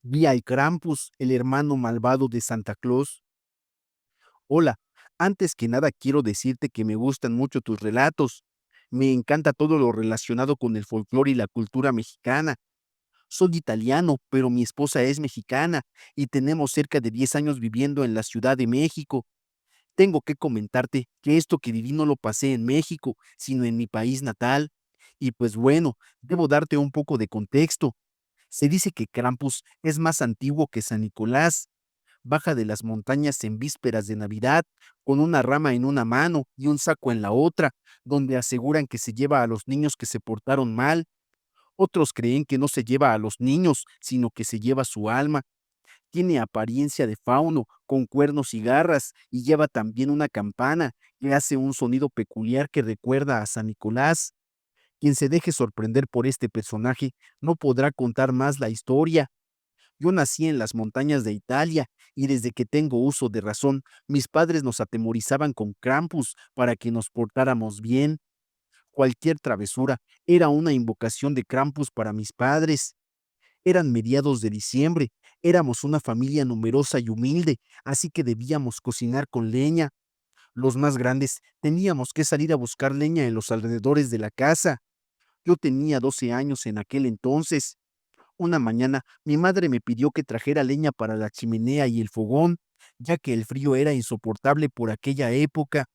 Vi al Krampus, el hermano malvado de Santa Claus. Hola, antes que nada quiero decirte que me gustan mucho tus relatos. Me encanta todo lo relacionado con el folclore y la cultura mexicana. Soy italiano, pero mi esposa es mexicana y tenemos cerca de 10 años viviendo en la Ciudad de México. Tengo que comentarte que esto que viví no lo pasé en México, sino en mi país natal. Y pues bueno, debo darte un poco de contexto. Se dice que Krampus es más antiguo que San Nicolás. Baja de las montañas en vísperas de Navidad, con una rama en una mano y un saco en la otra, donde aseguran que se lleva a los niños que se portaron mal. Otros creen que no se lleva a los niños, sino que se lleva su alma. Tiene apariencia de fauno, con cuernos y garras, y lleva también una campana que hace un sonido peculiar que recuerda a San Nicolás. Quien se deje sorprender por este personaje no podrá contar más la historia. Yo nací en las montañas de Italia y desde que tengo uso de razón, mis padres nos atemorizaban con Krampus para que nos portáramos bien. Cualquier travesura era una invocación de Krampus para mis padres. Eran mediados de diciembre, éramos una familia numerosa y humilde, así que debíamos cocinar con leña. Los más grandes teníamos que salir a buscar leña en los alrededores de la casa. Yo tenía 12 años en aquel entonces. Una mañana mi madre me pidió que trajera leña para la chimenea y el fogón, ya que el frío era insoportable por aquella época.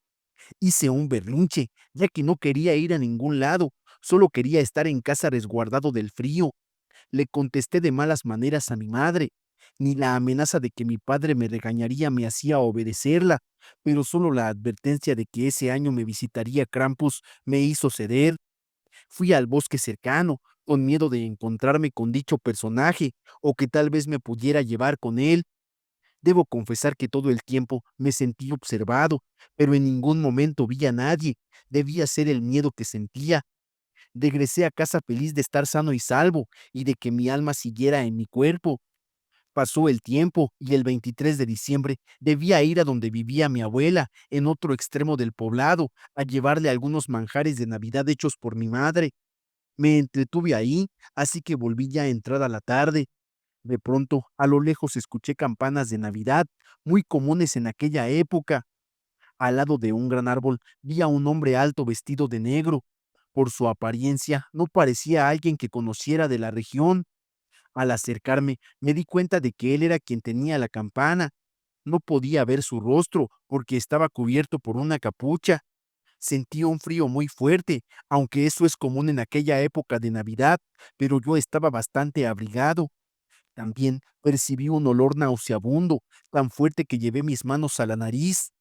Hice un berrinche, ya que no quería ir a ningún lado, solo quería estar en casa resguardado del frío. Le contesté de malas maneras a mi madre. Ni la amenaza de que mi padre me regañaría me hacía obedecerla, pero solo la advertencia de que ese año me visitaría Krampus me hizo ceder. Fui al bosque cercano, con miedo de encontrarme con dicho personaje, o que tal vez me pudiera llevar con él. Debo confesar que todo el tiempo me sentí observado, pero en ningún momento vi a nadie. Debía ser el miedo que sentía. Regresé a casa feliz de estar sano y salvo, y de que mi alma siguiera en mi cuerpo. Pasó el tiempo, y el 23 de diciembre debía ir a donde vivía mi abuela, en otro extremo del poblado, a llevarle algunos manjares de Navidad hechos por mi madre. Me entretuve ahí, así que volví ya entrada la tarde. De pronto, a lo lejos escuché campanas de Navidad, muy comunes en aquella época. Al lado de un gran árbol vi a un hombre alto vestido de negro. Por su apariencia, no parecía alguien que conociera de la región. Al acercarme, me di cuenta de que él era quien tenía la campana. No podía ver su rostro porque estaba cubierto por una capucha. Sentí un frío muy fuerte, aunque eso es común en aquella época de Navidad, pero yo estaba bastante abrigado. También percibí un olor nauseabundo, tan fuerte que llevé mis manos a la nariz.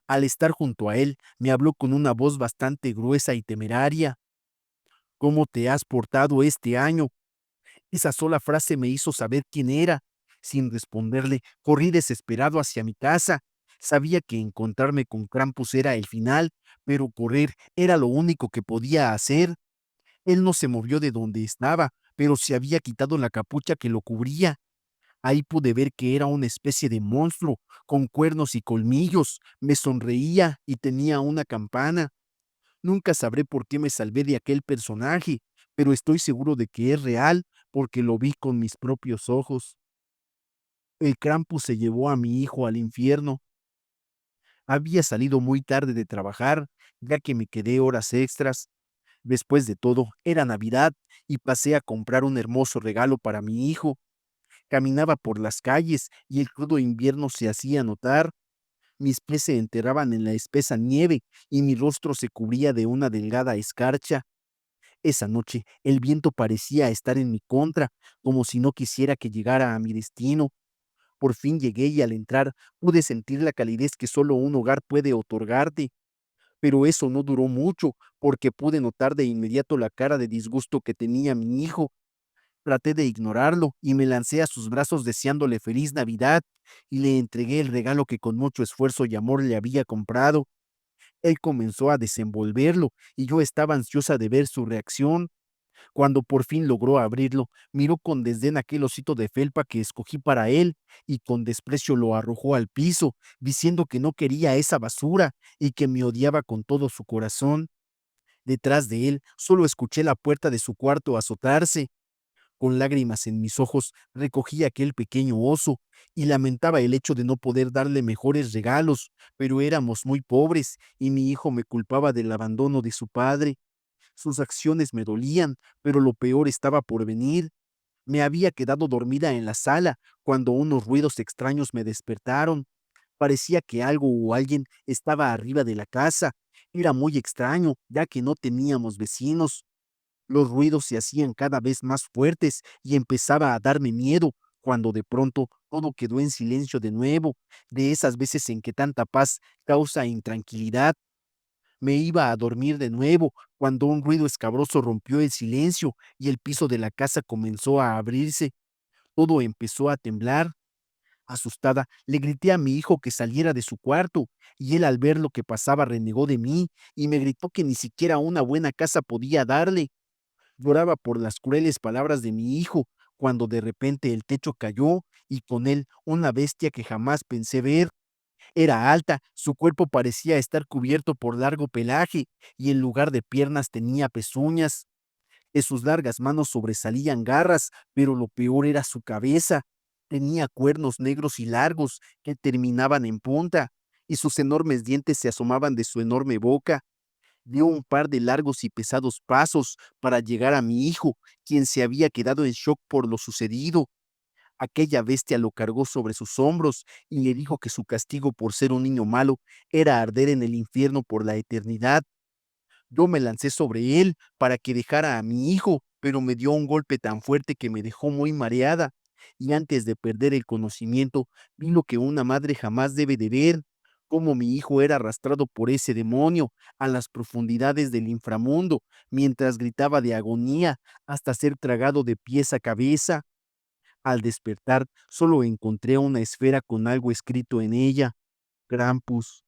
Al estar junto a él, me habló con una voz bastante gruesa y temeraria. ¿Cómo te has portado este año? Esa sola frase me hizo saber quién era. Sin responderle, corrí desesperado hacia mi casa. Sabía que encontrarme con Krampus era el final, pero correr era lo único que podía hacer. Él no se movió de donde estaba, pero se había quitado la capucha que lo cubría. Ahí pude ver que era una especie de monstruo, con cuernos y colmillos. Me sonreía y tenía una campana. Nunca sabré por qué me salvé de aquel personaje, pero estoy seguro de que es real porque lo vi con mis propios ojos. El Krampus se llevó a mi hijo al infierno. Había salido muy tarde de trabajar, ya que me quedé horas extras. Después de todo, era Navidad y pasé a comprar un hermoso regalo para mi hijo. Caminaba por las calles y el crudo invierno se hacía notar. Mis pies se enterraban en la espesa nieve y mi rostro se cubría de una delgada escarcha. Esa noche el viento parecía estar en mi contra, como si no quisiera que llegara a mi destino. Por fin llegué y al entrar pude sentir la calidez que solo un hogar puede otorgarte. Pero eso no duró mucho, porque pude notar de inmediato la cara de disgusto que tenía mi hijo. Traté de ignorarlo y me lancé a sus brazos deseándole feliz Navidad y le entregué el regalo que con mucho esfuerzo y amor le había comprado. Él comenzó a desenvolverlo y yo estaba ansiosa de ver su reacción. Cuando por fin logró abrirlo, miró con desdén aquel osito de felpa que escogí para él y con desprecio lo arrojó al piso, diciendo que no quería esa basura y que me odiaba con todo su corazón. Detrás de él solo escuché la puerta de su cuarto azotarse. Con lágrimas en mis ojos recogí aquel pequeño oso y lamentaba el hecho de no poder darle mejores regalos, pero éramos muy pobres y mi hijo me culpaba del abandono de su padre. Sus acciones me dolían, pero lo peor estaba por venir. Me había quedado dormida en la sala cuando unos ruidos extraños me despertaron. Parecía que algo o alguien estaba arriba de la casa. Era muy extraño, ya que no teníamos vecinos. Los ruidos se hacían cada vez más fuertes y empezaba a darme miedo, cuando de pronto todo quedó en silencio de nuevo, de esas veces en que tanta paz causa intranquilidad. Me iba a dormir de nuevo cuando un ruido escabroso rompió el silencio y el piso de la casa comenzó a abrirse. Todo empezó a temblar. Asustada, le grité a mi hijo que saliera de su cuarto, y él al ver lo que pasaba renegó de mí y me gritó que ni siquiera una buena casa podía darle. Lloraba por las crueles palabras de mi hijo, cuando de repente el techo cayó y con él una bestia que jamás pensé ver. Era alta, su cuerpo parecía estar cubierto por largo pelaje y en lugar de piernas tenía pezuñas. En sus largas manos sobresalían garras, pero lo peor era su cabeza. Tenía cuernos negros y largos que terminaban en punta, y sus enormes dientes se asomaban de su enorme boca. Dio un par de largos y pesados pasos para llegar a mi hijo, quien se había quedado en shock por lo sucedido. Aquella bestia lo cargó sobre sus hombros y le dijo que su castigo por ser un niño malo era arder en el infierno por la eternidad. Yo me lancé sobre él para que dejara a mi hijo, pero me dio un golpe tan fuerte que me dejó muy mareada. Y antes de perder el conocimiento, vi lo que una madre jamás debe de ver, cómo mi hijo era arrastrado por ese demonio a las profundidades del inframundo, mientras gritaba de agonía hasta ser tragado de pies a cabeza. Al despertar, solo encontré una esfera con algo escrito en ella: Krampus.